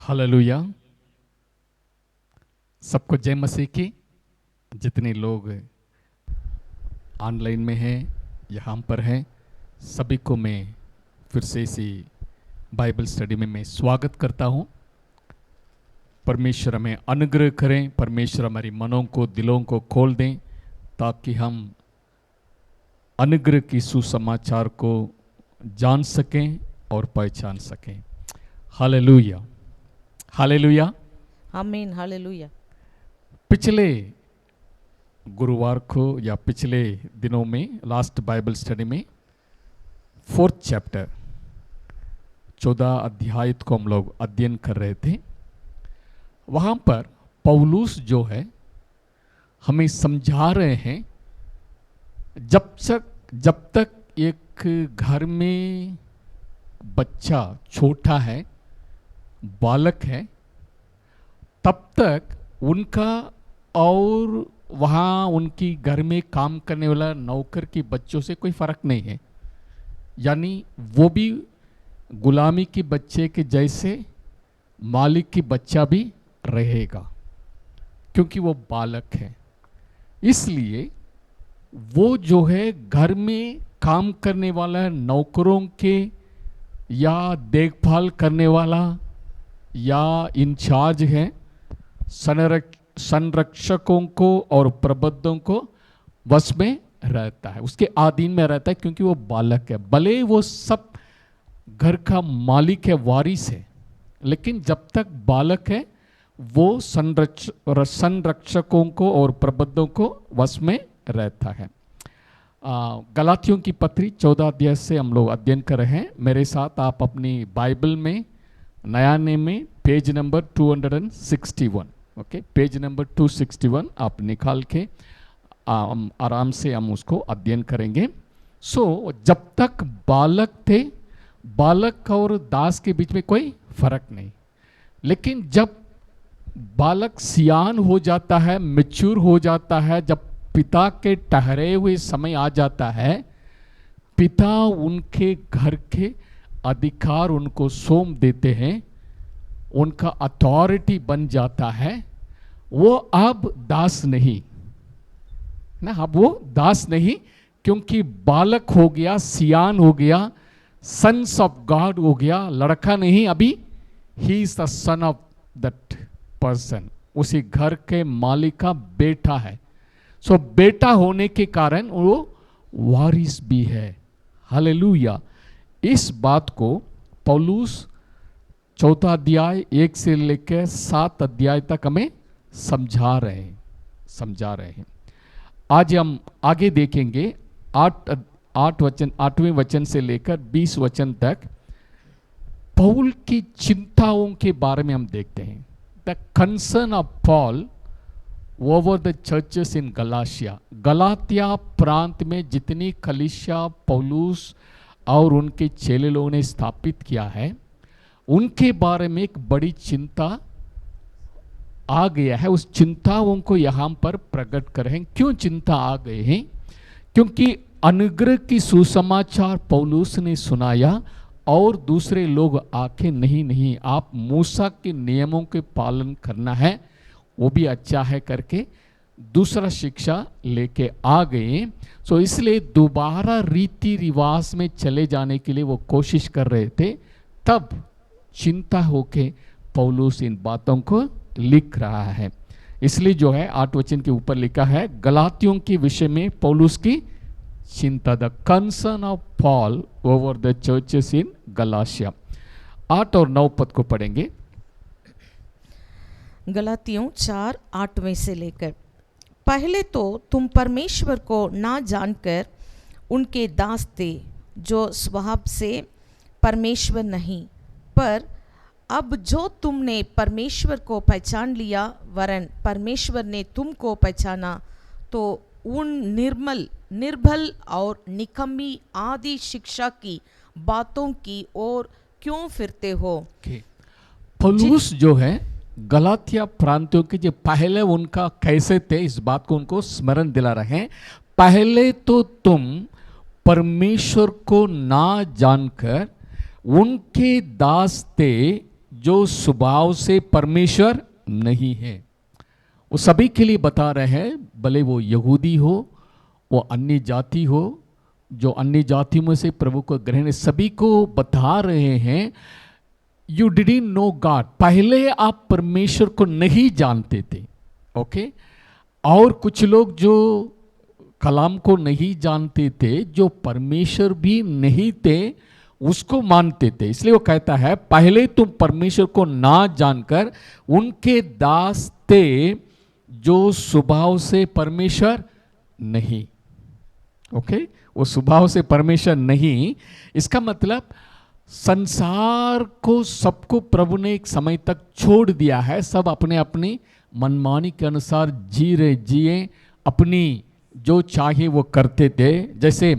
Hallelujah. सबको जय मसीह की। जितने लोग ऑनलाइन में हैं यहाँ पर हैं, सभी को मैं फिर से इसी बाइबल स्टडी में मैं स्वागत करता हूँ। परमेश्वर हमें अनुग्रह करें, परमेश्वर हमारी मनों को, दिलों को खोल दें, ताकि हम अनुग्रह की सुसमाचार को जान सकें और पहचान सकें। हालेलुया, हालेलुया, आमीन, हालेलुया। पिछले गुरुवार को या पिछले दिनों में लास्ट बाइबल स्टडी में 4th चैप्टर 14 अध्याय को हम लोग अध्ययन कर रहे थे। वहाँ पर पौलुस जो है हमें समझा रहे हैं, जब तक एक घर में बच्चा छोटा है, बालक है, तब तक उनका और वहाँ उनकी घर में काम करने वाला नौकर की बच्चों से कोई फर्क नहीं है। यानी वो भी गुलामी के बच्चे के जैसे मालिक की बच्चा भी रहेगा, क्योंकि वो बालक है। इसलिए वो जो है घर में काम करने वाला नौकरों के या देखभाल करने वाला या इंचार्ज है, संरक्षकों को और प्रबंधकों को वश में रहता है, उसके अधीन में रहता है, क्योंकि वो बालक है। भले वो सब घर का मालिक है, वारिस है, लेकिन जब तक बालक है वो संरक्षकों को और प्रबंधकों को वश में रहता है। गलातियों की पत्री 14 अध्याय से हम लोग अध्ययन कर रहे हैं। मेरे साथ आप अपनी बाइबल में नया नेम में page number 261, okay, page number 261 आप निकाल के आराम से हम उसको अध्ययन करेंगे। जब तक बालक थे, बालक और दास के बीच में कोई फर्क नहीं, लेकिन जब बालक सियान हो जाता है, मैच्योर हो जाता है, जब पिता के ठहरे हुए समय आ जाता है, पिता उनके घर के अधिकार उनको सौंप देते हैं, उनका अथॉरिटी बन जाता है। वो अब दास नहीं ना, अब वो दास नहीं, क्योंकि बालक हो गया, सियान हो गया, सन्स ऑफ गॉड हो गया, लड़का नहीं, अभी he is the son of that person, उसी घर के मालिक का बेटा है। बेटा होने के कारण वो वारिस भी है। हालेलुया। इस बात को पौलुस 4 अध्याय 1 से लेकर 7 अध्याय तक हमें समझा रहे हैं। आज हम आगे देखेंगे 8वें वचन से लेकर 20 वचन तक पौल की चिंताओं के बारे में हम देखते हैं। The concern of Paul over the churches in Galatia, Galatia प्रांत में जितनी कलीसिया पौलुस और उनके चेले लोगों ने स्थापित किया है, उनके बारे में एक बड़ी चिंता आ गया है। उस चिंताओं को यहाँ पर प्रकट करें। क्यों चिंता आ गए हैं? क्योंकि अनुग्रह की सुसमाचार पौलुस ने सुनाया और दूसरे लोग आके नहीं, आप मूसा के नियमों के पालन करना है, वो भी अच्छा है करके दूसरा शिक्षा लेके आ गए। इसलिए दोबारा रीति रिवाज में चले जाने के लिए वो कोशिश कर रहे थे। तब चिंता होके पौलुस इन बातों को लिख रहा है। इसलिए जो है 8 वचन के ऊपर लिखा है, गलातियों के विषय में पौलुस की चिंता, the concern of Paul over the churches in Galatia. 8 और 9 पद को पढ़ेंगे। गलातियों 4:8 से लेकर, पहले तो तुम परमेश्वर को ना जानकर उनके दास थे, जो स्वभाव से परमेश्वर नहीं, पर अब जो तुमने परमेश्वर को पहचान लिया, वरन परमेश्वर ने तुमको पहचाना, तो उन निर्बल और निकम्मी आदि शिक्षा की बातों की ओर क्यों फिरते हो? पौलुस जो है गलातिया प्रांतों के जो पहले उनका कैसे थे, इस बात को उनको स्मरण दिला रहे हैं। पहले तो तुम परमेश्वर को ना जानकर उनके दास थे, जो स्वभाव से परमेश्वर नहीं है। वो सभी के लिए बता रहे हैं, भले वो यहूदी हो, वो अन्य जाति हो, जो अन्य जातियों में से प्रभु को ग्रहण, सभी को बता रहे हैं यू डिडंट नो गॉड, पहले आप परमेश्वर को नहीं जानते थे। ओके और कुछ लोग जो कलाम को नहीं जानते थे, जो परमेश्वर भी नहीं थे, उसको मानते थे। इसलिए वो कहता है पहले तुम परमेश्वर को ना जानकर उनके दास थे जो स्वभाव से परमेश्वर नहीं। ओके वो स्वभाव से परमेश्वर नहीं, इसका मतलब संसार को सबको प्रभु ने एक समय तक छोड़ दिया है। सब अपने अपनी मनमानी के अनुसार जिए, अपनी जो चाहे वो करते थे। जैसे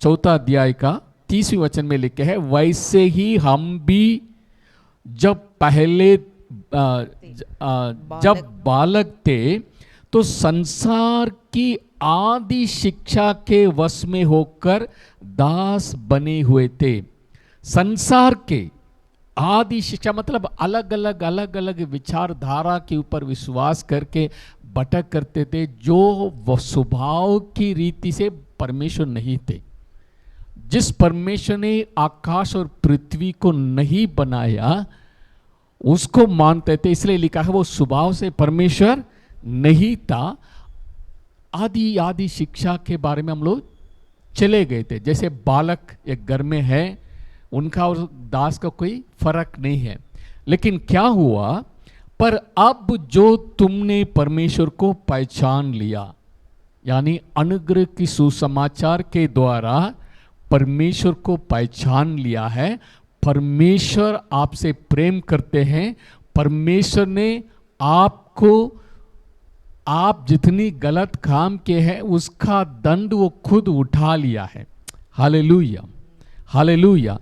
4 अध्याय का 30वें वचन में लिखे है, वैसे ही हम भी जब पहले जब बालक थे तो संसार की आदि शिक्षा के वश में होकर दास बने हुए थे। संसार के आदि शिक्षा मतलब अलग अलग विचारधारा के ऊपर विश्वास करके भटक करते थे, जो वो स्वभाव की रीति से परमेश्वर नहीं थे। जिस परमेश्वर ने आकाश और पृथ्वी को नहीं बनाया उसको मानते थे, इसलिए लिखा है वो स्वभाव से परमेश्वर नहीं था। आदि शिक्षा के बारे में हम लोग चले गए थे। जैसे बालक एक घर में है, उनका और दास का कोई फर्क नहीं है। लेकिन क्या हुआ, पर अब जो तुमने परमेश्वर को पहचान लिया, यानी अनुग्रह की सुसमाचार के द्वारा परमेश्वर को पहचान लिया है, परमेश्वर आपसे प्रेम करते हैं, परमेश्वर ने आपको, आप जितनी गलत काम के हैं उसका दंड वो खुद उठा लिया है। Hallelujah hallelujah.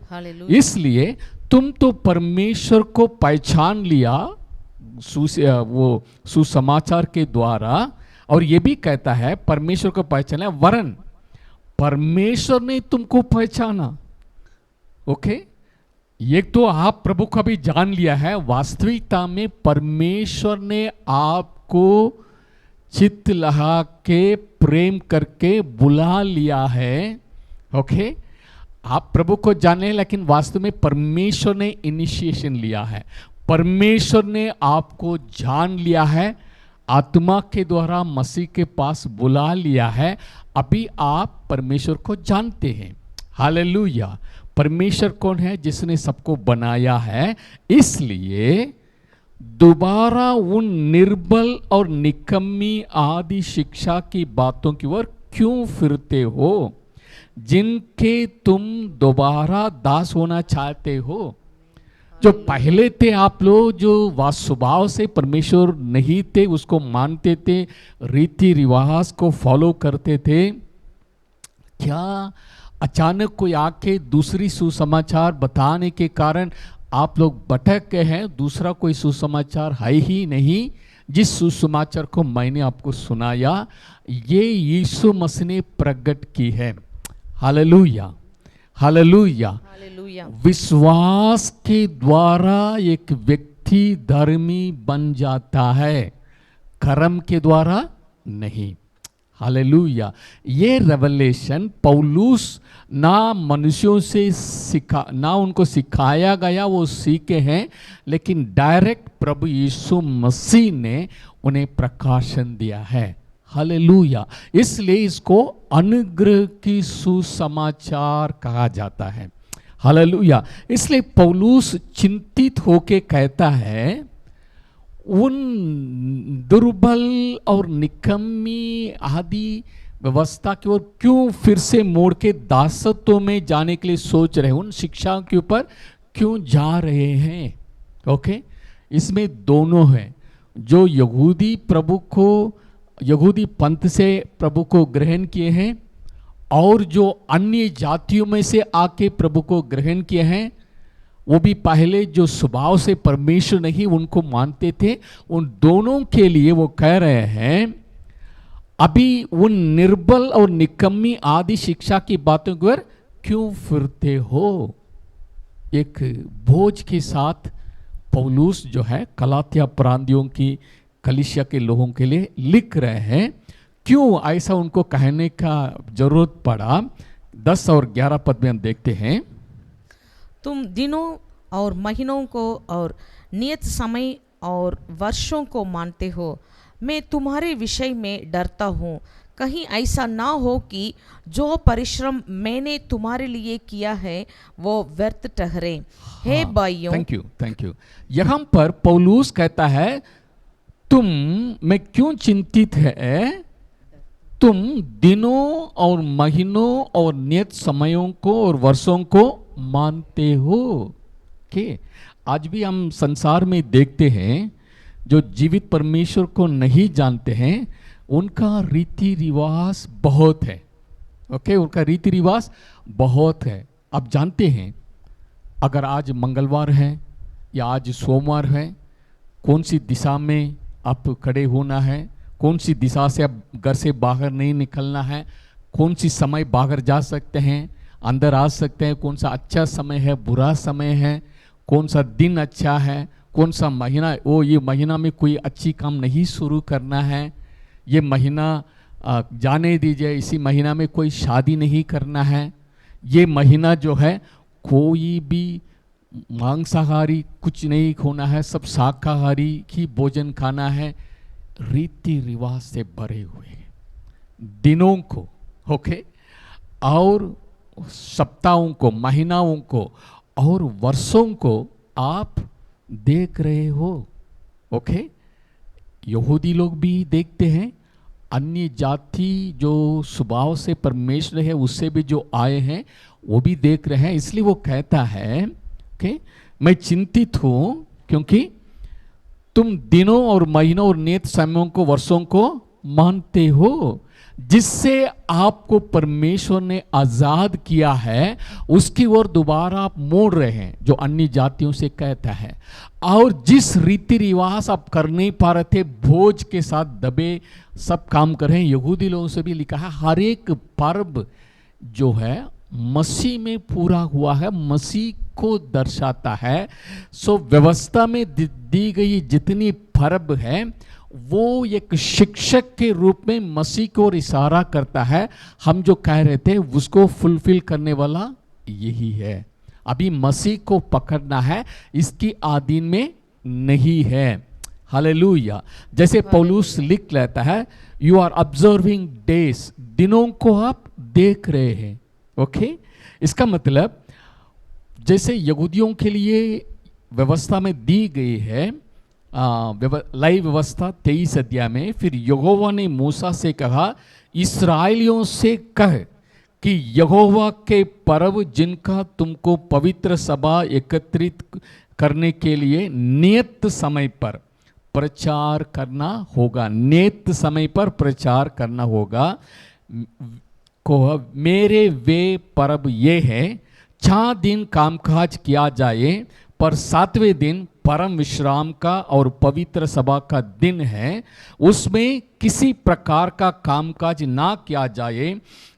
इसलिए तुम तो परमेश्वर को पहचान लिया वो सुसमाचार के द्वारा, और ये भी कहता है परमेश्वर को पहचाना, वरन परमेश्वर ने तुमको पहचाना। ओके एक तो आप प्रभु को भी जान लिया है, वास्तविकता में परमेश्वर ने आपको चित्त लगा के प्रेम करके बुला लिया है। ओके आप प्रभु को जाने, लेकिन वास्तव में परमेश्वर ने इनिशिएशन लिया है, परमेश्वर ने आपको जान लिया है, आत्मा के द्वारा मसीह के पास बुला लिया है। अभी आप परमेश्वर को जानते हैं। हालेलुया। परमेश्वर कौन है? जिसने सबको बनाया है। इसलिए दोबारा उन निर्बल और निकम्मी आदि शिक्षा की बातों की ओर क्यों फिरते हो, जिनके तुम दोबारा दास होना चाहते हो। जो पहले थे आप लोग, जो स्वभाव से परमेश्वर नहीं थे, उसको मानते थे, रीति रिवाज को फॉलो करते थे, क्या अचानक कोई आके दूसरी सुसमाचार बताने के कारण आप लोग भटक गए हैं? दूसरा कोई सुसमाचार है ही नहीं। जिस सुसमाचार को मैंने आपको सुनाया, ये यीशु मसीह ने प्रकट की है। Hallelujah hallelujah. विश्वास के द्वारा एक व्यक्ति धर्मी बन जाता है, कर्म के द्वारा नहीं। हालेलुया। ये रेवलेशन पौलुस ना मनुष्यों से ना उनको सिखाया गया, वो सीखे हैं, लेकिन डायरेक्ट प्रभु यीशु मसीह ने उन्हें प्रकाशन दिया है। हालेलुया। इसलिए इसको अनुग्रह की सुसमाचार कहा जाता है। हालेलुया। इसलिए पौलुस चिंतित होके कहता है, उन दुर्बल और निकम्मी आदि व्यवस्था की ओर क्यों फिर से मोड़ के दासत्व में जाने के लिए सोच रहे हैं, उन शिक्षाओं के ऊपर क्यों जा रहे हैं। ओके इसमें दोनों हैं, जो यहूदी पंथ से प्रभु को ग्रहण किए हैं, और जो अन्य जातियों में से आके प्रभु को ग्रहण किए हैं, वो भी पहले जो स्वभाव से परमेश्वर नहीं उनको मानते थे। उन दोनों के लिए वो कह रहे हैं, अभी उन निर्बल और निकम्मी आदि शिक्षा की बातों की ओर क्यों फिरते हो। एक बोझ के साथ पौलुस जो है गलातिया प्रांतियों की कलीसिया के लोगों के लिए लिख रहे हैं। क्यों ऐसा उनको कहने का जरूरत पड़ा? 10 और 11 पद में हम देखते हैं। तुम दिनों और महीनों को और नियत समय और वर्षों को मानते हो। मैं तुम्हारे विषय में डरता हूँ, कहीं ऐसा ना हो कि जो परिश्रम मैंने तुम्हारे लिए किया है वो व्यर्थ ठहरे। हे भाइयों, थैंक यू। यहाँ पर पौलुस कहता है तुम में क्यों चिंतित है? तुम दिनों और महीनों और नियत समयों को और वर्षों को मानते हो। के आज भी हम संसार में देखते हैं जो जीवित परमेश्वर को नहीं जानते हैं उनका रीति रिवाज बहुत है। ओके, उनका रीति रिवाज बहुत है। आप जानते हैं अगर आज मंगलवार है या आज सोमवार है, कौन सी दिशा में आप खड़े होना है, कौन सी दिशा से आप घर से बाहर नहीं निकलना है, कौन सी समय बाहर जा सकते हैं, अंदर आ सकते हैं, कौन सा अच्छा समय है, बुरा समय है, कौन सा दिन अच्छा है, कौन सा महीना, ये महीना में कोई अच्छी काम नहीं शुरू करना है, ये महीना जाने दीजिए, इसी महीना में कोई शादी नहीं करना है, ये महीना जो है कोई भी मांसाहारी कुछ नहीं खोना है, सब शाकाहारी ही भोजन खाना है। रीति रिवाज से भरे हुए दिनों को, ओके, और सप्ताहों को, महीनाओं को और वर्षों को आप देख रहे हो। ओके, यहूदी लोग भी देखते हैं, अन्य जाति जो स्वभाव से परमेश्वर है उससे भी जो आए हैं वो भी देख रहे हैं। इसलिए वो कहता है कि मैं चिंतित हूं क्योंकि तुम दिनों और महीनों और नियत समयों को, वर्षों को मानते हो, जिससे आपको परमेश्वर ने आजाद किया है उसकी ओर दोबारा आप मोड़ रहे हैं, जो अन्य जातियों से कहता है। और जिस रीति रिवाज आप कर नहीं पा रहे थे, भोज के साथ दबे सब काम कर रहे हैं। यहूदी लोगों से भी लिखा है हर एक पर्व जो है मसीह में पूरा हुआ है, मसीह को दर्शाता है। सो व्यवस्था में दी गई जितनी पर्व है वो एक शिक्षक के रूप में मसीह को इशारा करता है। हम जो कह रहे थे उसको फुलफिल करने वाला यही है। अभी मसीह को पकड़ना है, इसकी आधीन में नहीं है। हालेलुया। जैसे पौलुस लिख लेता है यू आर ऑब्जर्विंग डेज, दिनों को आप देख रहे हैं। ओके, इसका मतलब जैसे यहूदियों के लिए व्यवस्था में दी गई है, लय व्यवस्था 23 अध्याय में, फिर यहोवा ने मूसा से कहा इस्राएलियों से कह कि यहोवा के पर्व जिनका तुमको पवित्र सभा एकत्रित करने के लिए नियत समय पर प्रचार करना होगा, नियत समय पर प्रचार करना होगा। को मेरे वे पर्व ये है, 6 दिन कामकाज किया जाए पर 7वें दिन परम विश्राम का और पवित्र सभा का दिन है, उसमें किसी प्रकार का कामकाज ना किया जाए,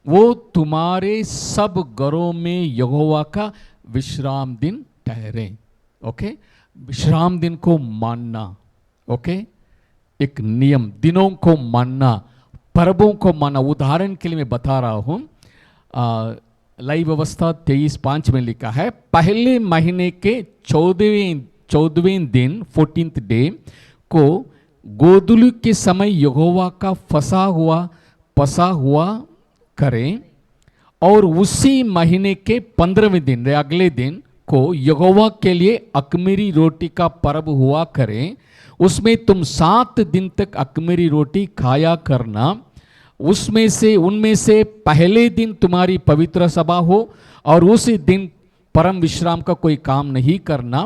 वो तुम्हारे सब घरों में यहोवा का विश्राम दिन ठहरे। ओके, विश्राम दिन को मानना, ओके, एक नियम, दिनों को मानना, पर्वों को मानना। उदाहरण के लिए मैं बता रहा हूं, लय व्यवस्था 23:5 में लिखा है पहले महीने के 14वें दिन 14th डे को गोधूली के समय यहोवा का पसा हुआ करें, और उसी महीने के 15वें दिन अगले दिन को यहोवा के लिए अख़मीरी रोटी का पर्व हुआ करें। उसमें तुम 7 दिन तक अख़मीरी रोटी खाया करना। उनमें से पहले दिन तुम्हारी पवित्र सभा हो और उसी दिन परम विश्राम का कोई काम नहीं करना,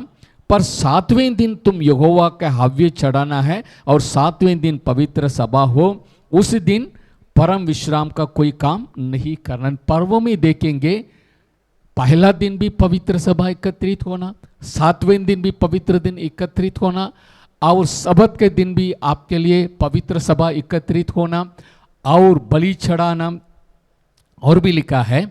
पर 7वें दिन तुम यहोवा का हव्य चढ़ाना है और 7वें दिन पवित्र सभा हो, उस दिन परम विश्राम का कोई काम नहीं करना। पर्वों में देखेंगे पहला दिन भी पवित्र सभा एकत्रित होना, 7वें दिन भी पवित्र दिन एकत्रित होना, और सबत के दिन भी आपके लिए पवित्र सभा एकत्रित होना और बलि चढ़ाना। और भी लिखा है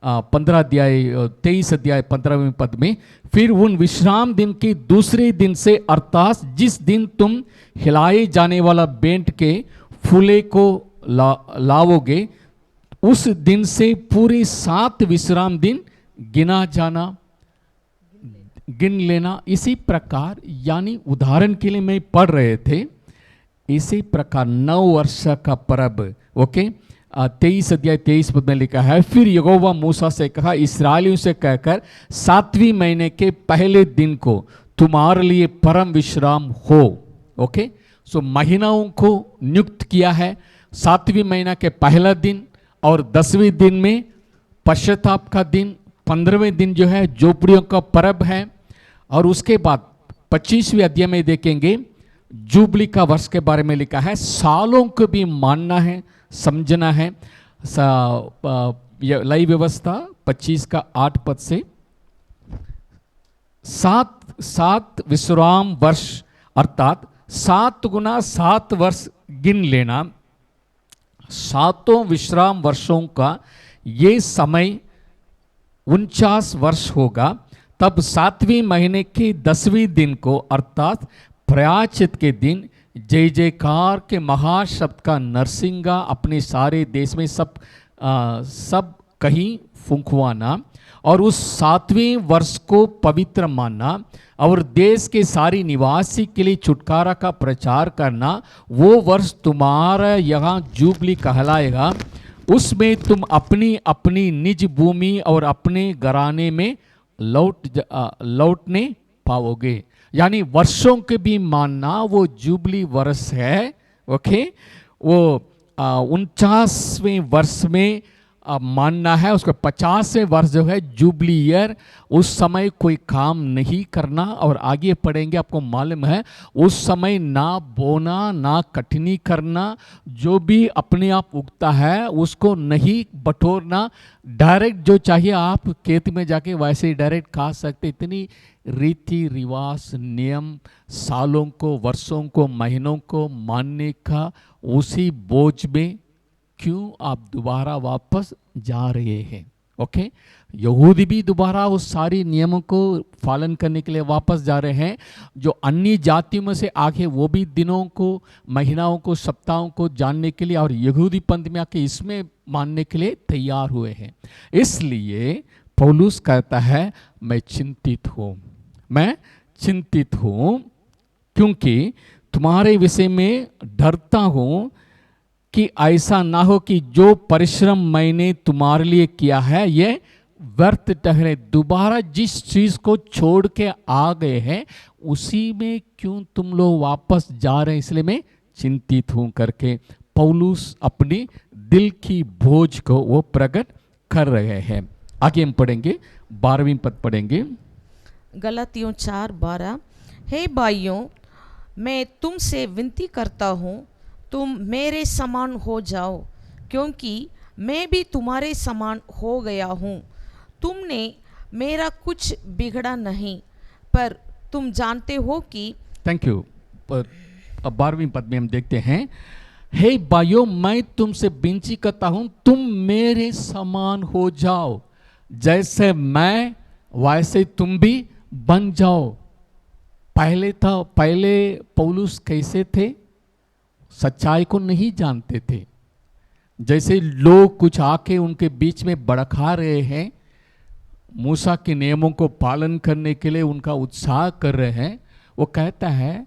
15 अध्याय 23 अध्याय 15वें पद में, फिर उन विश्राम दिन के दूसरे दिन से अर्थात जिस दिन तुम हिलाए जाने वाला बेंट के फूले को लाओगे उस दिन से पूरे 7 विश्राम दिन गिन लेना। इसी प्रकार, यानी उदाहरण के लिए मैं पढ़ रहे थे, इसी प्रकार 9 वर्ष का पर्व, ओके, 23 अध्याय 23 पद में लिखा है, फिर यहोवा मूसा से कहा, इस्राएलियों से कहकर 7वें महीने के पहले दिन को तुम्हारे लिए परम विश्राम हो। ओके, सो महीनाओं को नियुक्त किया है, 7वें महीना के पहला दिन और 10वें दिन में पश्चाताप का दिन, 15वें दिन जो है झोपड़ियों का पर्व है। और उसके बाद 25वें अध्याय में देखेंगे जुबली का वर्ष के बारे में लिखा है, सालों को भी मानना है, समझना है। लय व्यवस्था 25 का 8 पद से 7 विश्राम वर्ष अर्थात 7 गुना 7 वर्ष गिन लेना। 7 विश्राम वर्षों का ये समय 49 वर्ष होगा। तब 7वें महीने के 10वें दिन को अर्थात प्रायश्चित के दिन जय जयकार के महाशब्द का नरसिंगा अपने सारे देश में सब कहीं फूंकवाना और उस 7वें वर्ष को पवित्र मानना और देश के सारे निवासी के लिए छुटकारा का प्रचार करना। वो वर्ष तुम्हारा यहाँ जुबली कहलाएगा। उसमें तुम अपनी अपनी निज भूमि और अपने घराने में लौटने पाओगे। यानी वर्षों के भी मानना वो जुबली वर्ष है। ओके, वो 49वें वर्ष में मानना है, उसका 50वें वर्ष जो है जुबली ईयर, उस समय कोई काम नहीं करना। और आगे पढ़ेंगे, आपको मालूम है उस समय ना बोना ना कटनी करना, जो भी अपने आप उगता है उसको नहीं बटोरना, डायरेक्ट जो चाहिए आप खेत में जाके वैसे ही डायरेक्ट खा सकते। इतनी रीति रिवाज नियम सालों को, वर्षों को, महीनों को मानने का, उसी बोझ में क्यों आप दोबारा वापस जा रहे हैं। ओके, यहूदी भी दोबारा उस सारी नियमों को पालन करने के लिए वापस जा रहे हैं। जो अन्य जातियों में से आगे वो भी दिनों को, महीनाओं को, सप्ताहों को जानने के लिए और यहूदी पंथ में आके इसमें मानने के लिए तैयार हुए हैं। इसलिए पौलुस कहता है मैं चिंतित हूँ क्योंकि तुम्हारे विषय में डरता हूँ कि ऐसा ना हो कि जो परिश्रम मैंने तुम्हारे लिए किया है ये व्यर्थ ठहरे। दोबारा जिस चीज को छोड़ के आ गए हैं उसी में क्यों तुम लोग वापस जा रहे हैं, इसलिए मैं चिंतित हूं करके पौलुस अपनी दिल की बोझ को वो प्रकट कर रहे हैं। आगे हम पढ़ेंगे, 12वीं पद पढ़ेंगे। गलातियों 4:12, हे भाइयों, मैं तुमसे विनती करता हूँ तुम मेरे समान हो जाओ, क्योंकि मैं भी तुम्हारे समान हो गया हूँ। तुमने मेरा कुछ बिगड़ा नहीं, पर तुम जानते हो कि। Thank you. अब 12वीं पद में हम देखते हैं, हे भाइयों, मैं तुमसे विनती करता हूँ तुम मेरे समान हो जाओ, जैसे मैं वैसे तुम भी बन जाओ। पहले पौलुस कैसे थे? सच्चाई को नहीं जानते थे। जैसे लोग कुछ आके उनके बीच में भड़का रहे हैं, मूसा के नियमों को पालन करने के लिए उनका उत्साह कर रहे हैं, वो कहता है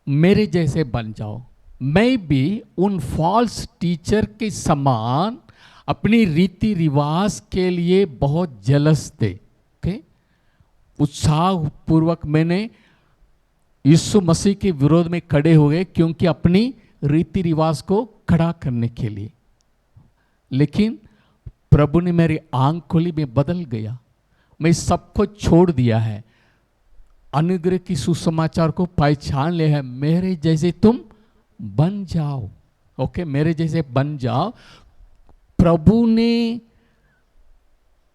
मेरे जैसे बन जाओ। मैं भी उन फॉल्स टीचर के समान अपनी रीति रिवाज के लिए बहुत जलस थे। उत्साह पूर्वक मैंने यीशु मसीह के विरोध में खड़े हो गए, क्योंकि अपनी रीति रिवाज को खड़ा करने के लिए। लेकिन प्रभु ने मेरी आंख खोली, मैं बदल गया, मैं सबको छोड़ दिया है, अनुग्रह की सुसमाचार को पहचान लिया है। मेरे जैसे तुम बन जाओ। ओके, मेरे जैसे बन जाओ। प्रभु ने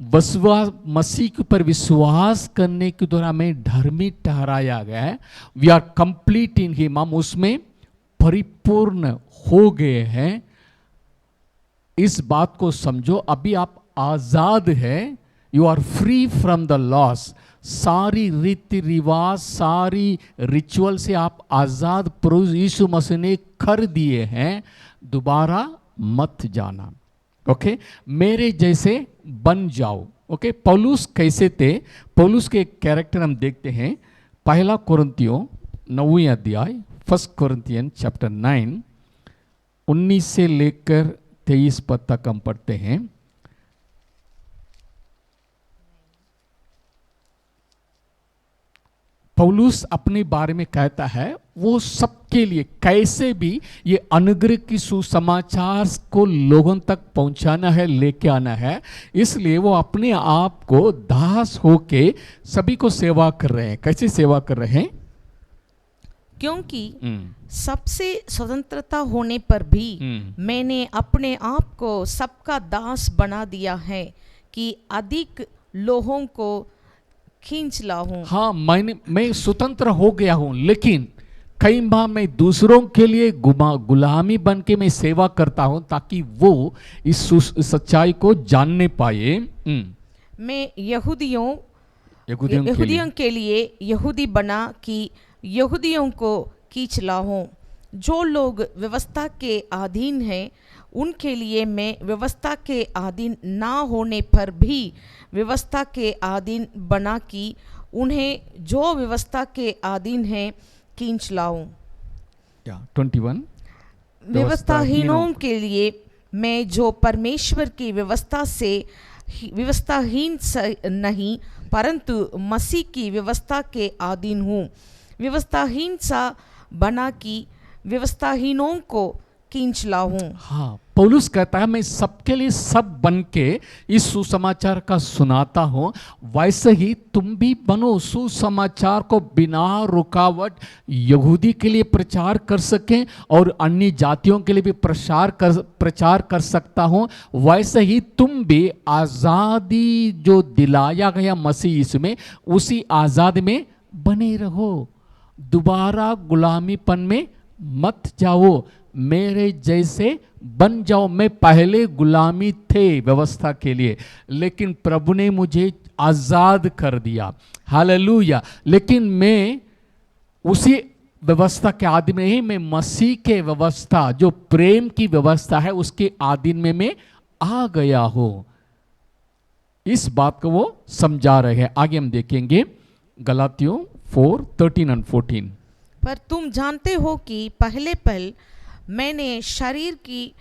मसीह के ऊपर विश्वास करने के द्वारा में धर्मी ठहराया गया है। We are complete in him, हम उसमें परिपूर्ण हो गए हैं। इस बात को समझो। अभी आप आजाद है, you are free from the laws. सारी रीति रिवाज, सारी रिचुअल से आप आजाद प्रभु यीशु मसीह ने कर दिए हैं, दोबारा मत जाना। ओके, मेरे जैसे बन जाओ। ओके, पौलुस कैसे थे? पौलुस के कैरेक्टर हम देखते हैं, पहला कोरिन्थियों 9वीं अध्याय, 1 कोरिन्थियन चैप्टर 9, 19 से लेकर 23 पद तक हम पढ़ते हैं। पौलुस अपने बारे में कहता है वो सबके लिए कैसे भी ये अनुग्रह की सुसमाचार को लोगों तक पहुंचाना है, लेके आना है। इसलिए वो अपने आप को दास होके सभी को सेवा कर रहे हैं। कैसे सेवा कर रहे हैं? क्योंकि सबसे स्वतंत्रता होने पर भी मैंने अपने आप को सबका दास बना दिया है कि अधिक लोगों को खींच लाऊं। हाँ, मैं स्वतंत्र हो गया हूं, लेकिन कई बार मैं दूसरों के लिए गुलामी बन के मैं सेवा करता हूं ताकि वो इस सच्चाई को जानने पाए। मैं यहूदियों के लिए यहूदी बना कि यहूदियों को खींच लाऊं। जो लोग व्यवस्था के अधीन हैं उनके लिए मैं व्यवस्था के अधीन ना होने पर भी व्यवस्था के अधीन बना कि उन्हें जो व्यवस्था के अधीन है खींच लाऊं। 21 व्यवस्थाहीनों के लिए मैं जो परमेश्वर की व्यवस्थाहीन नहीं परंतु मसीह की व्यवस्था के अधीन हूँ। व्यवस्थाहीन सा बना कि व्यवस्थाहीनों को खींच लाऊं। हाँ, पौलुस कहता है मैं सबके लिए सब बन के इस सुसमाचार का सुनाता हूं, वैसे ही तुम भी बनो, सुसमाचार को बिना रुकावट यहूदी के लिए प्रचार कर सकें और अन्य जातियों के लिए भी प्रचार कर सकता हूं। वैसे ही तुम भी आज़ादी जो दिलाया गया मसीह इसमें, उसी आज़ाद में बने रहो, दोबारा गुलामीपन में मत जाओ, मेरे जैसे बन जाओ। मैं पहले गुलामी थे व्यवस्था के लिए, लेकिन प्रभु ने मुझे आजाद कर दिया, हालेलुया। लेकिन मैं उसी व्यवस्था के आधीन में नहीं, मैं मसीह के व्यवस्था जो प्रेम की व्यवस्था है उसके आधीन में मैं आ गया हूं। इस बात को वो समझा रहे हैं। आगे हम देखेंगे गलातियों 4:13 और 14। पर तुम जानते हो कि पहले पल मैंने शरीर की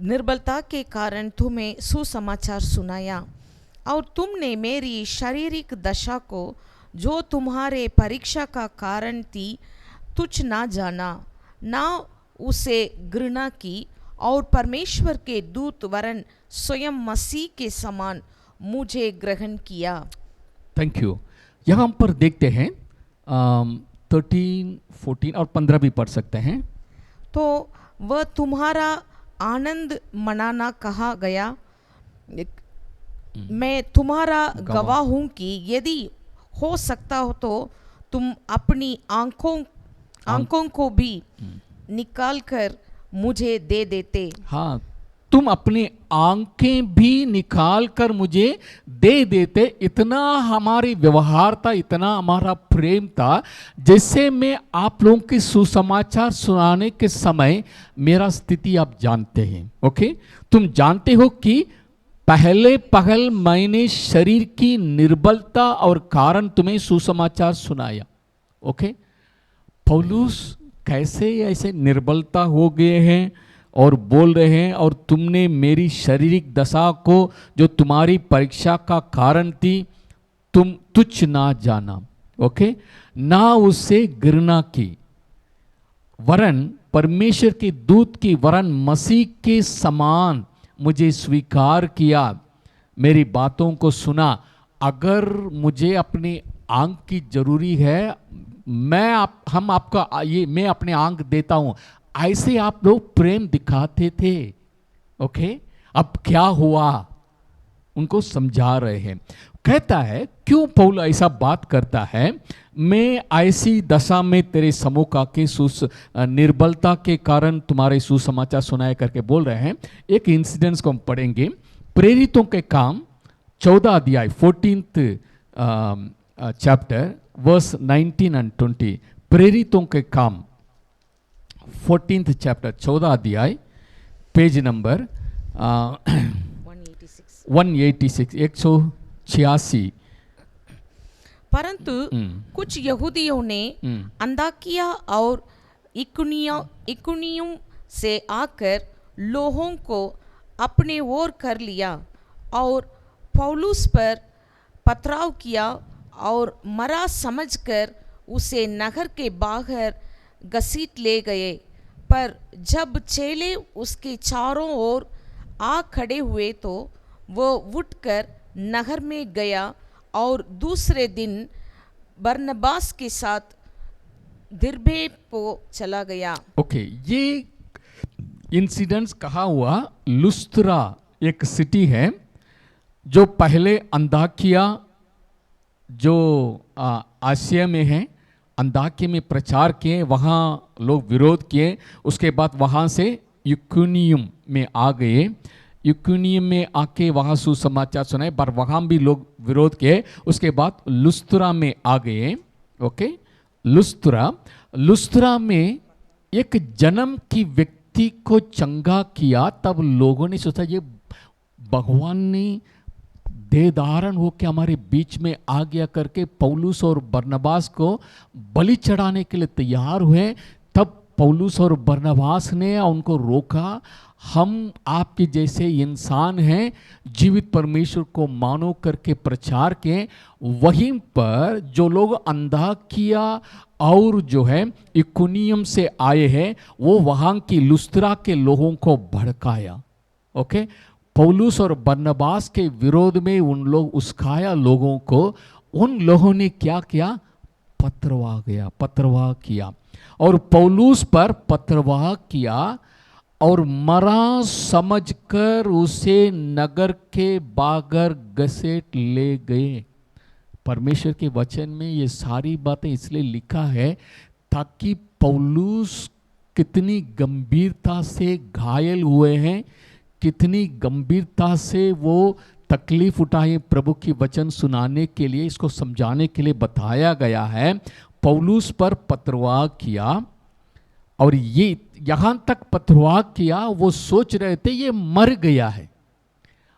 निर्बलता के कारण तुम्हें सुसमाचार सुनाया और तुमने मेरी शारीरिक दशा को जो तुम्हारे परीक्षा का कारण थी तुच्छ ना जाना, ना उसे घृणा की और परमेश्वर के दूत वरन स्वयं मसीह के समान मुझे ग्रहण किया। Thank you. यहाँ पर देखते हैं 13, 14 और 15 भी पढ़ सकते हैं। तो वह तुम्हारा आनंद मनाना कहा गया। मैं तुम्हारा गवाह हूँ कि यदि हो सकता हो तो तुम अपनी आंखों को भी निकाल कर मुझे दे देते। हाँ, तुम अपनी आंखें भी निकाल कर मुझे दे देते। इतना हमारी व्यवहार था, इतना हमारा प्रेम था, जैसे मैं आप लोगों की सुसमाचार सुनाने के समय मेरा स्थिति आप जानते हैं। ओके, तुम जानते हो कि पहल मैंने शरीर की निर्बलता और कारण तुम्हें सुसमाचार सुनाया। ओके, पौलुस कैसे ऐसे निर्बलता हो गए हैं और बोल रहे हैं, और तुमने मेरी शारीरिक दशा को जो तुम्हारी परीक्षा का कारण थी तुम तुच्छ ना जाना। ओके, ना उससे घृणा की, वरन परमेश्वर के दूत की वरन मसीह के समान मुझे स्वीकार किया, मेरी बातों को सुना। अगर मुझे अपनी आंख की जरूरी है, मैं अपने आंख देता हूं। ऐसे आप लोग प्रेम दिखाते थे। ओके, अब क्या हुआ उनको समझा रहे हैं। कहता है क्यों पौल ऐसा बात करता है, मैं ऐसी दशा में तेरे समूह का के निर्बलता के कारण तुम्हारे सुसमाचार सुनाए करके बोल रहे हैं। एक इंसिडेंट्स को हम पढ़ेंगे प्रेरितों के काम 14 अध्याय 14th चैप्टर वर्स 19 and 20। प्रेरितों के काम 14th चैप्टर 14 अध्याय पेज नंबर 186 186। परंतु कुछ यहूदियों ने अंताकिया और इकुनियुम से आकर लोगों को अपने ओर कर लिया और पौलुस पर पथराव किया और मरा समझकर उसे नगर के बाहर घसीट ले गए। पर जब चेले उसके चारों ओर आ खड़े हुए तो वो उठकर नगर में गया और दूसरे दिन बरनबास के साथ दिरबे को चला गया। ओके, ये इंसिडेंट्स कहाँ हुआ? लुस्त्रा एक सिटी है जो पहले अंताकिया जो आसिया में है, अंताकिया में प्रचार किए, वहाँ लोग विरोध किए। उसके बाद वहाँ से इकुनियुम में आ गए। इकुनियुम में आके वहाँ सुसमाचार सुनाए, पर वहाँ भी लोग विरोध किए। उसके बाद लुस्त्रा में आ गए। ओके, लुस्त्रा में एक जन्म की व्यक्ति को चंगा किया। तब लोगों ने सोचा ये भगवान ने देह धारण हो के हमारे बीच में आ गया करके पौलुस और बरनबास को बलि चढ़ाने के लिए तैयार हुए। तब पौलुस और बरनबास ने उनको रोका, हम आपके जैसे इंसान हैं, जीवित परमेश्वर को मानो करके प्रचार के। वहीं पर जो लोग अंताकिया और जो है इकुनियुम से आए हैं, वो वहाँ की लुस्त्रा के लोगों को भड़काया। ओके, पौलुस और बरनबास के विरोध में उन लोग उस्काया लोगों को। उन लोगों ने क्या किया? पत्रवाह किया और पौलुस पर पत्रवाह किया और मरा समझकर उसे नगर के बागर घसीट ले गए। परमेश्वर के वचन में ये सारी बातें इसलिए लिखा है ताकि पौलुस कितनी गंभीरता से घायल हुए हैं, कितनी गंभीरता से वो तकलीफ उठाए प्रभु की वचन सुनाने के लिए, इसको समझाने के लिए बताया गया है। पौलुस पर पत्रवाह किया और ये यहाँ तक पत्रवाह किया, वो सोच रहे थे ये मर गया है,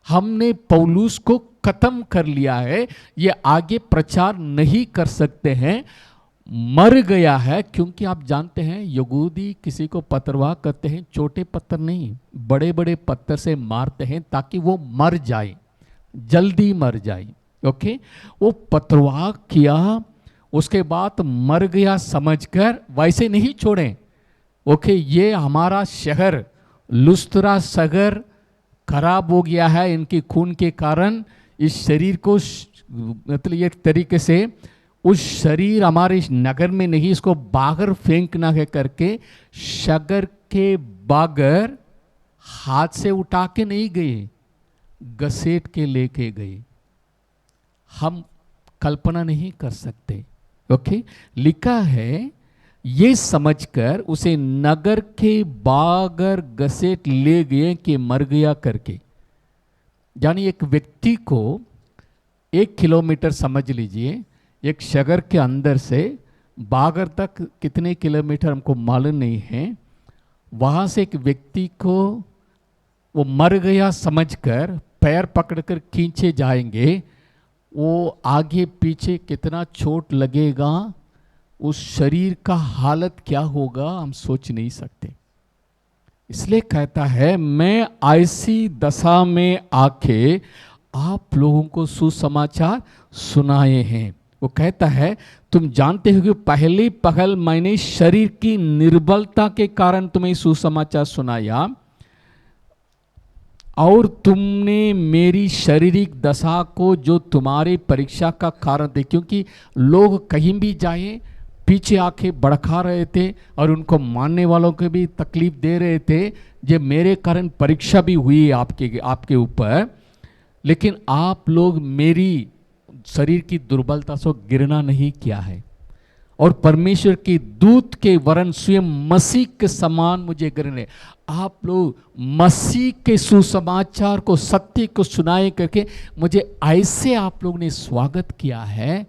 हमने पौलुस को खत्म कर लिया है, ये आगे प्रचार नहीं कर सकते हैं, मर गया है। क्योंकि आप जानते हैं यहूदी किसी को पत्रवाह करते हैं, छोटे पत्थर नहीं, बड़े बड़े पत्थर से मारते हैं ताकि वो मर जाए, जल्दी मर जाए। ओके, वो पत्रवाह किया, उसके बाद मर गया समझकर वैसे नहीं छोड़े। ओके, ये हमारा शहर लुस्त्रा शहर खराब हो गया है इनके खून के कारण। इस शरीर को मतलब एक तरीके से उस शरीर हमारे इस नगर में नहीं, इसको बाहर फेंकना है करके शहर के बागर हाथ से उठा के नहीं गए, घसीट के लेके गए। हम कल्पना नहीं कर सकते। ओके, लिखा है ये समझकर उसे नगर के बागर घसीट ले गए कि मर गया करके। यानी एक व्यक्ति को 1 किलोमीटर समझ लीजिए, एक शहर के अंदर से बागर तक कितने किलोमीटर हमको मालूम नहीं है, वहाँ से एक व्यक्ति को वो मर गया समझकर पैर पकड़कर खींचे जाएंगे, वो आगे पीछे कितना चोट लगेगा, उस शरीर का हालत क्या होगा हम सोच नहीं सकते। इसलिए कहता है मैं ऐसी दशा में आके आप लोगों को सुसमाचार सुनाए हैं। वो कहता है तुम जानते हो कि पहली पहल मैंने शरीर की निर्बलता के कारण तुम्हें सुसमाचार सुनाया और तुमने मेरी शारीरिक दशा को जो तुम्हारे परीक्षा का कारण थे, क्योंकि लोग कहीं भी जाए पीछे आके भड़का रहे थे और उनको मानने वालों को भी तकलीफ दे रहे थे। ये मेरे कारण परीक्षा भी हुई आपके ऊपर, लेकिन आप लोग मेरी शरीर की दुर्बलता से गिरना नहीं किया है। और परमेश्वर के दूत के वरन स्वयं मसीह के समान मुझे ग्रहण है। आप लोग मसीह के सुसमाचार को, सत्य को सुनाए करके मुझे ऐसे आप लोग ने स्वागत किया है।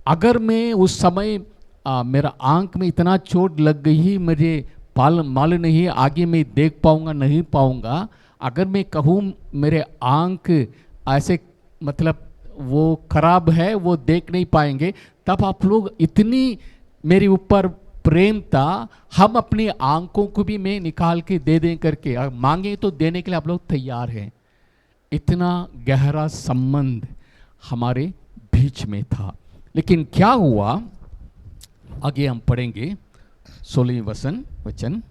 अगर मैं उस समय मेरा आंख में इतना चोट लग गई, मुझे मालूम नहीं आगे मैं देख पाऊंगा नहीं पाऊंगा। अगर मैं कहूँ मेरे आंख ऐसे मतलब वो खराब है, वो देख नहीं पाएंगे, तब आप लोग इतनी मेरे ऊपर प्रेम था, हम अपनी आंखों को भी मैं निकाल के दे दें करके, मांगे तो देने के लिए आप लोग तैयार हैं। इतना गहरा संबंध हमारे बीच में था। लेकिन क्या हुआ, आगे हम पढ़ेंगे 16वें वचन।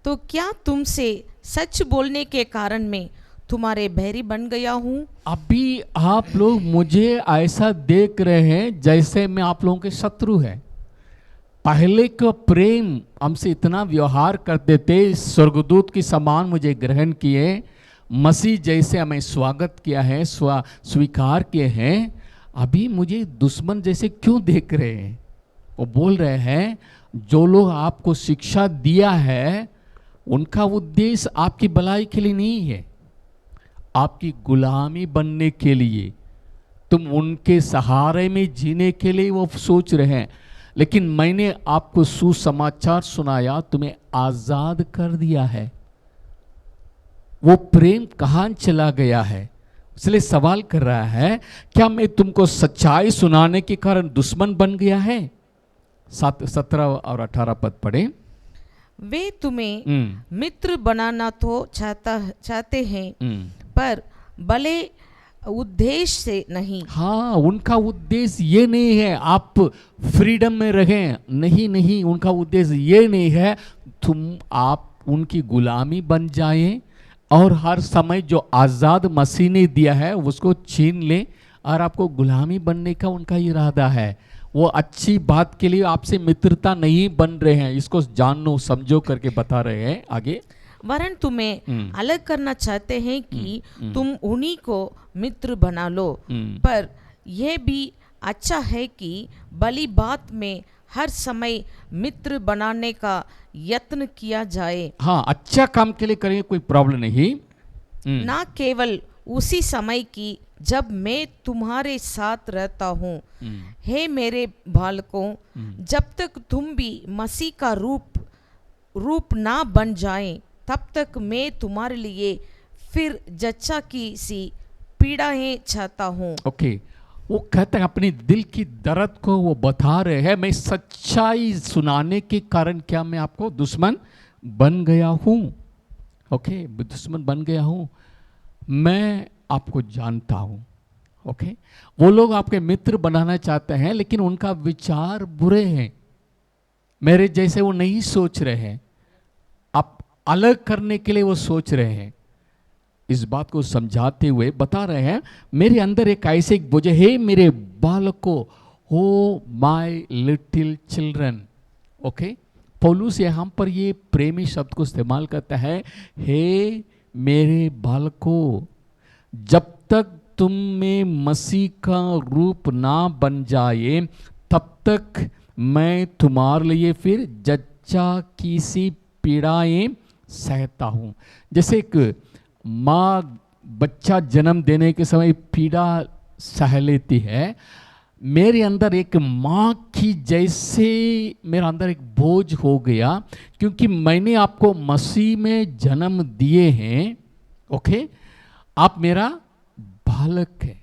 तो क्या तुमसे सच बोलने के कारण मैं तुम्हारे बैरी बन गया हूँ? अभी आप लोग मुझे ऐसा देख रहे हैं जैसे मैं आप लोगों के शत्रु है। पहले का प्रेम हमसे इतना व्यवहार करते थे, स्वर्गदूत की समान मुझे ग्रहण किए, मसीह जैसे हमें स्वागत किया है, स्वीकार किए हैं। अभी मुझे दुश्मन जैसे क्यों देख रहे हैं? वो बोल रहे हैं जो लोग आपको शिक्षा दिया है उनका उद्देश्य आपकी भलाई के लिए नहीं है, आपकी गुलामी बनने के लिए, तुम उनके सहारे में जीने के लिए वो सोच रहे हैं। लेकिन मैंने आपको सुसमाचार सुनाया, तुम्हें आजाद कर दिया है। वो प्रेम कहाँ चला गया है? इसलिए सवाल कर रहा है, क्या मैं तुमको सच्चाई सुनाने के कारण दुश्मन बन गया है? 17 और 18 पद पढ़े। वे तुम्हें मित्र बनाना तो चाहते हैं, पर भले उद्देश्य से नहीं। हाँ, उनका उद्देश्य ये नहीं है आप फ्रीडम में रहें, नहीं नहीं, उनका उद्देश्य ये नहीं है आप उनकी गुलामी बन जाएं और हर समय जो आज़ाद मसीह ने दिया है उसको छीन लें और आपको गुलामी बनने का उनका इरादा है। वो अच्छी बात के लिए आपसे मित्रता नहीं बन रहे हैं, इसको जानो समझो करके बता रहे हैं। आगे, वरन तुम्हें अलग करना चाहते हैं कि तुम उन्हीं को मित्र बना लो। पर यह भी अच्छा है कि भली बात में हर समय मित्र बनाने का यत्न किया जाए। हाँ, अच्छा काम के लिए करेंगे, कोई प्रॉब्लम नहीं। ना केवल उसी समय की जब मैं तुम्हारे साथ रहता हूँ। हे मेरे बालकों, जब तक तुम भी मसीह का रूप ना बन जाएं, तब तक मैं तुम्हारे लिए फिर जच्चा की सी पीड़ाएं चाहता हूँ। ओके, वो कहते हैं अपने दिल की दर्द को वो बता रहे हैं। मैं सच्चाई सुनाने के कारण क्या मैं आपको दुश्मन बन गया हूँ? ओके, दुश्मन बन गया हूँ। मैं आपको जानता हूँ। ओके, वो लोग आपके मित्र बनाना चाहते हैं लेकिन उनका विचार बुरे हैं, मेरे जैसे वो नहीं सोच रहे हैं, आप अलग करने के लिए वो सोच रहे हैं। इस बात को समझाते हुए बता रहे हैं, मेरे अंदर एक ऐसे बोझ है, मेरे बालकों, हो माय लिटिल चिल्ड्रन। ओके, पौलुस यहाँ पर ये प्रेमी शब्द को इस्तेमाल करता है, हे मेरे बालकों, जब तक तुम में मसीह का रूप ना बन जाए तब तक मैं तुम्हारे लिए फिर जच्चा की सी पीड़ाएं सहता हूँ। जैसे एक माँ बच्चा जन्म देने के समय पीड़ा सह लेती है, मेरे अंदर एक माँ की जैसे मेरा अंदर एक बोझ हो गया, क्योंकि मैंने आपको मसीह में जन्म दिए हैं। ओके, आप मेरा बालक है,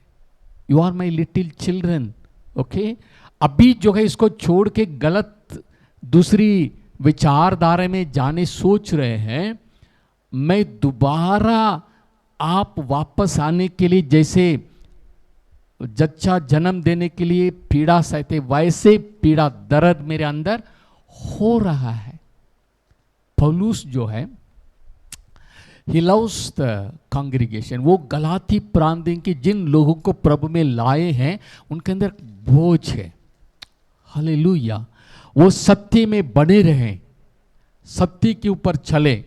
you are my little children. Okay, अभी जो है इसको छोड़ के गलत दूसरी विचारधारा में जाने सोच रहे हैं। मैं दोबारा आप वापस आने के लिए जैसे जच्चा जन्म देने के लिए पीड़ा सहते, वैसे पीड़ा दर्द मेरे अंदर हो रहा है। पौलुस जो है, he loves the congregation, वो गलाती प्रांत के जिन लोगों को प्रभु में लाए हैं उनके अंदर बोझ है। हालेलुया, वो सत्य में बने रहें, सत्य के ऊपर चले।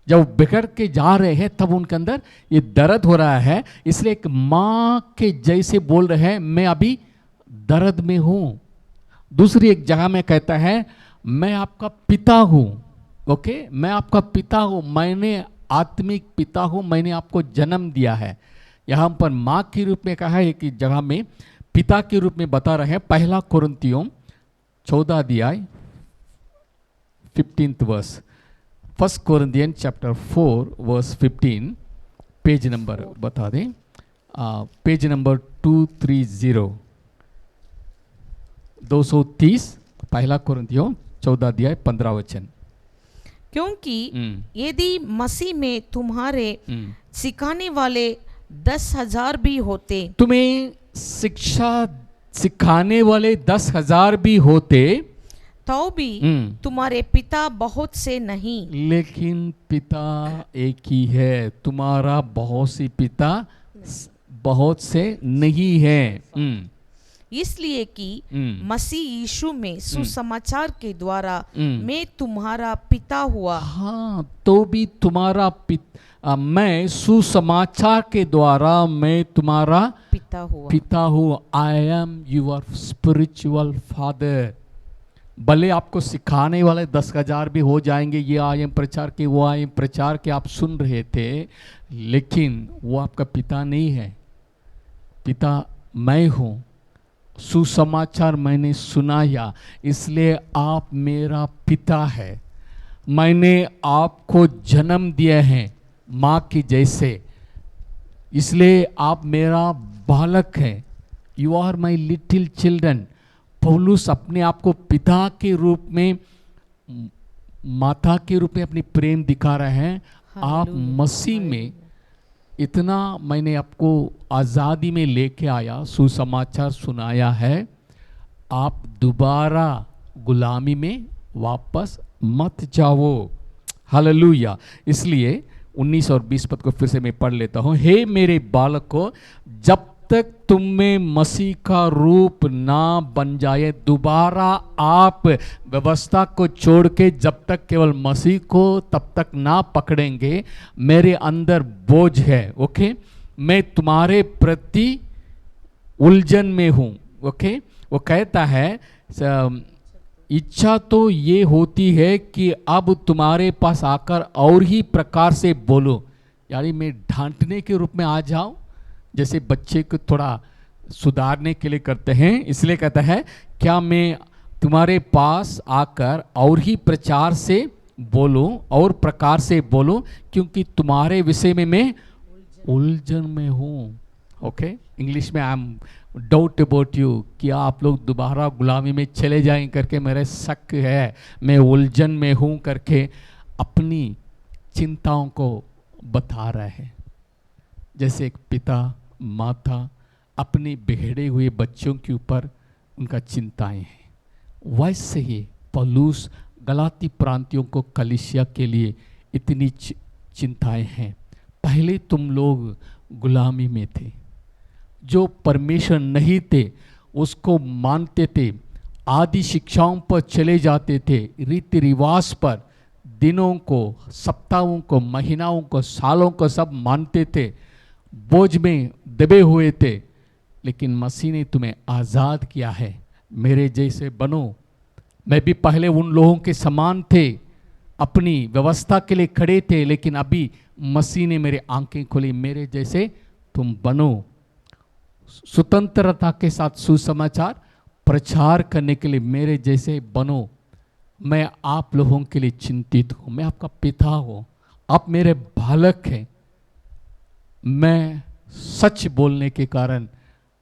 जब बिगड़ के जा रहे हैं तब उनके अंदर ये दर्द हो रहा है, इसलिए एक माँ के जैसे बोल रहे हैं, मैं अभी दर्द में हूं। दूसरी एक जगह में कहता है मैं आपका पिता हूं। ओके, मैं आपका पिता हूं, मैंने आत्मिक पिता हूं, मैंने आपको जन्म दिया है। यहां पर मां के रूप में कहा है, एक जगह में पिता के रूप में बता रहे हैं। पहला कुरिन्थियों 14 अध्याय 15th verse, 1 Corinthians chapter 4 verse 15, page number बता दें, पेज नंबर 230, 230, पहला कुरिन्थियों 14 अध्याय 15 वचन। क्योंकि यदि मसीह में तुम्हारे सिखाने वाले 10,000 भी होते, तुम्हें शिक्षा सिखाने वाले 10,000 भी होते, तो भी तुम्हारे पिता बहुत से नहीं। लेकिन पिता एक ही है, तुम्हारा बहुत सी पिता बहुत से नहीं है। इसलिए कि मसीह यीशु में सुसमाचार के द्वारा मैं तुम्हारा पिता हुआ। हाँ, तो भी तुम्हारा मैं सुसमाचार के द्वारा मैं तुम्हारा पिता हूँ। I am your spiritual father. भले आपको सिखाने वाले 10,000 भी हो जाएंगे, ये आयम प्रचार के वो आयम प्रचार के आप सुन रहे थे, लेकिन वो आपका पिता नहीं है। पिता मैं हूँ, सुसमाचार मैंने सुनाया, इसलिए आप मेरा पिता है। मैंने आपको जन्म दिया है माँ की जैसे, इसलिए आप मेरा बालक है। You are my little children. पौलुस अपने आप को पिता के रूप में, माता के रूप में अपनी प्रेम दिखा रहे हैं। आप मसीह में इतना मैंने आपको आज़ादी में लेके आया, सुसमाचार सुनाया है, आप दोबारा गुलामी में वापस मत जाओ। हालेलुया। इसलिए 19 और 20 पद को फिर से मैं पढ़ लेता हूँ। हे मेरे बालकों, जब तक तुम में मसीह का रूप ना बन जाए, दोबारा आप व्यवस्था को छोड़ के जब तक केवल मसीह को तब तक ना पकड़ेंगे, मेरे अंदर बोझ है। ओके, मैं तुम्हारे प्रति उलझन में हूँ। ओके, वो कहता है इच्छा तो ये होती है कि अब तुम्हारे पास आकर और ही प्रकार से बोलो, यानी मैं डांटने के रूप में आ जाऊं, जैसे बच्चे को थोड़ा सुधारने के लिए करते हैं। इसलिए कहता है क्या मैं तुम्हारे पास आकर और ही प्रचार से बोलूं और प्रकार से बोलूं, क्योंकि तुम्हारे विषय में मैं उलझन में हूं। ओके, इंग्लिश में I am doubt about you, क्या आप लोग दोबारा गुलामी में चले जाएं करके मेरे शक है, मैं उलझन में हूं करके अपनी चिंताओं को बता रहे हैं। जैसे एक पिता माता अपने बिगड़े हुए बच्चों के ऊपर उनका चिंताएं हैं, वैसे ही पौलुस गलाती प्रांतियों को कलीसिया के लिए इतनी चिंताएं हैं। पहले तुम लोग गुलामी में थे, जो परमेश्वर नहीं थे उसको मानते थे, आदि शिक्षाओं पर चले जाते थे, रीति रिवाज पर, दिनों को, सप्ताहों को, महीनाओं को, सालों को सब मानते थे, बोझ में दबे हुए थे। लेकिन मसीह ने तुम्हें आज़ाद किया है, मेरे जैसे बनो। मैं भी पहले उन लोगों के समान थे, अपनी व्यवस्था के लिए खड़े थे, लेकिन अभी मसीह ने मेरे आंखें खोली, मेरे जैसे तुम बनो। स्वतंत्रता के साथ सुसमाचार प्रचार करने के लिए मेरे जैसे बनो। मैं आप लोगों के लिए चिंतित हूँ, मैं आपका पिता हूँ, आप मेरे बालक हैं। मैं सच बोलने के कारण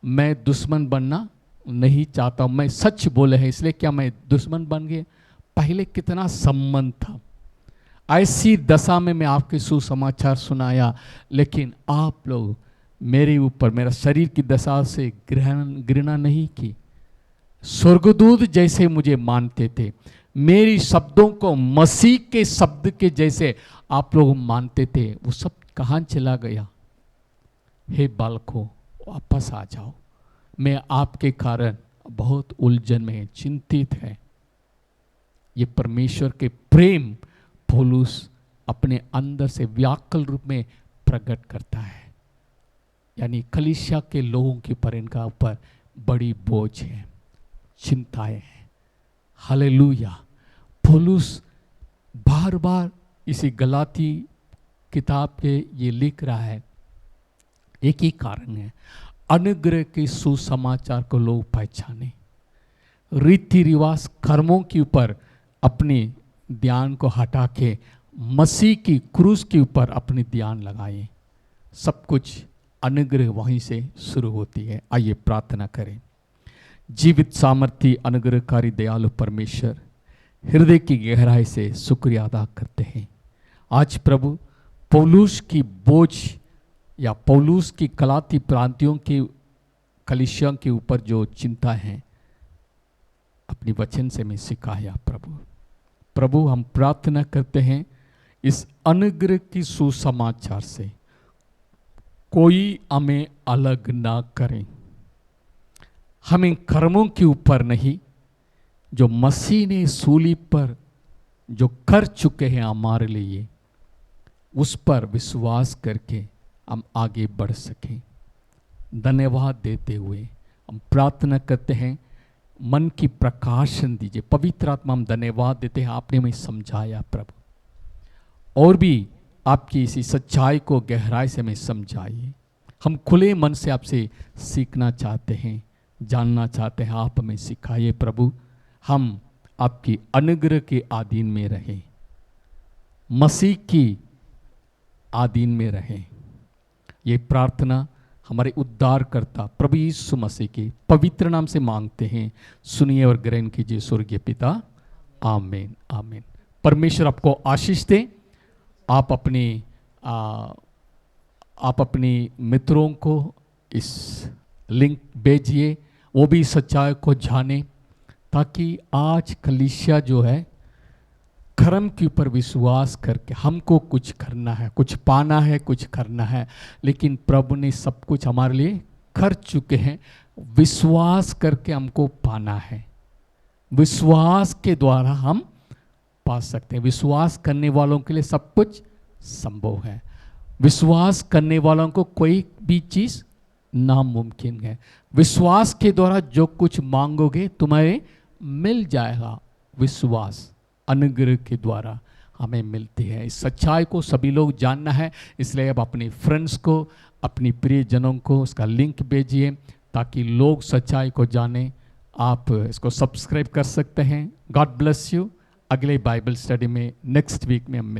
मैं दुश्मन बनना नहीं चाहता हूँ। मैं सच बोले हैं इसलिए क्या मैं दुश्मन बन गया? पहले कितना संबंध था, ऐसी दशा में मैं आपके सुसमाचार सुनाया, लेकिन आप लोग मेरे ऊपर, मेरा शरीर की दशा से घृणा नहीं की। स्वर्गदूत जैसे मुझे मानते थे, मेरी शब्दों को मसीह के शब्द के जैसे आप लोग मानते थे, वो सब कहाँ चला गया? हे बालकों, वापस आ जाओ। मैं आपके कारण बहुत उलझन में, चिंतित है। ये परमेश्वर के प्रेम पौलुस अपने अंदर से व्याकुल रूप में प्रकट करता है, यानी कलीसिया के लोगों के पर, इनका ऊपर बड़ी बोझ है, चिंताएं हैं। हालेलुया। पौलुस बार बार इसी गलाती किताब के ये लिख रहा है, एक ही कारण है, अनुग्रह के सुसमाचार को लोग पहचाने, रीति रिवाज कर्मों के ऊपर अपने ध्यान को हटा के मसीह की क्रूस के ऊपर अपनी ध्यान लगाएं। सब कुछ अनुग्रह वहीं से शुरू होती है। आइए प्रार्थना करें। जीवित सामर्थी अनुग्रहकारी दयालु परमेश्वर, हृदय की गहराई से शुक्रिया अदा करते हैं। आज प्रभु पौलुस की बोझ या पौलुस की गलाती प्रांतियों की कलीसिया के ऊपर जो चिंता है, अपनी वचन से मैं सिखाया प्रभु हम प्रार्थना करते हैं इस अनुग्रह की सुसमाचार से कोई हमें अलग ना करें। हमें कर्मों के ऊपर नहीं, जो मसीह ने सूली पर जो कर चुके हैं हमारे लिए, उस पर विश्वास करके हम आगे बढ़ सकें। धन्यवाद देते हुए हम प्रार्थना करते हैं, मन की प्रकाशन दीजिए। पवित्र आत्मा, हम धन्यवाद देते हैं, आपने हमें समझाया प्रभु, और भी आपकी इसी सच्चाई को गहराई से हमें समझाइए। हम खुले मन से आपसे सीखना चाहते हैं, जानना चाहते हैं, आप हमें सिखाइए प्रभु। हम आपकी अनुग्रह के अधीन में रहें, मसीह की अधीन में रहें। ये प्रार्थना हमारे उद्धारकर्ता प्रभु यीशु मसीह के पवित्र नाम से मांगते हैं। सुनिए और ग्रहण कीजिए स्वर्गीय पिता। आमीन आमीन। परमेश्वर आपको आशीष दे। आप अपनी मित्रों को इस लिंक भेजिए, वो भी सच्चाई को जाने, ताकि आज कलीसिया जो है कर्म के ऊपर विश्वास करके, हमको कुछ करना है, कुछ पाना है, कुछ करना है, लेकिन प्रभु ने सब कुछ हमारे लिए कर चुके हैं। विश्वास करके हमको पाना है, विश्वास के द्वारा हम पा सकते हैं। विश्वास करने वालों के लिए सब कुछ संभव है। विश्वास करने वालों को कोई भी चीज़ नामुमकिन है। विश्वास के द्वारा जो कुछ मांगोगे तुम्हारे मिल जाएगा। विश्वास अनुग्रह के द्वारा हमें मिलती है। इस सच्चाई को सभी लोग जानना है, इसलिए अब अपने फ्रेंड्स को, अपनी प्रियजनों को उसका लिंक भेजिए, ताकि लोग सच्चाई को जानें। आप इसको सब्सक्राइब कर सकते हैं। God bless you. अगले बाइबल स्टडी में नेक्स्ट वीक में हम मिलेंगे।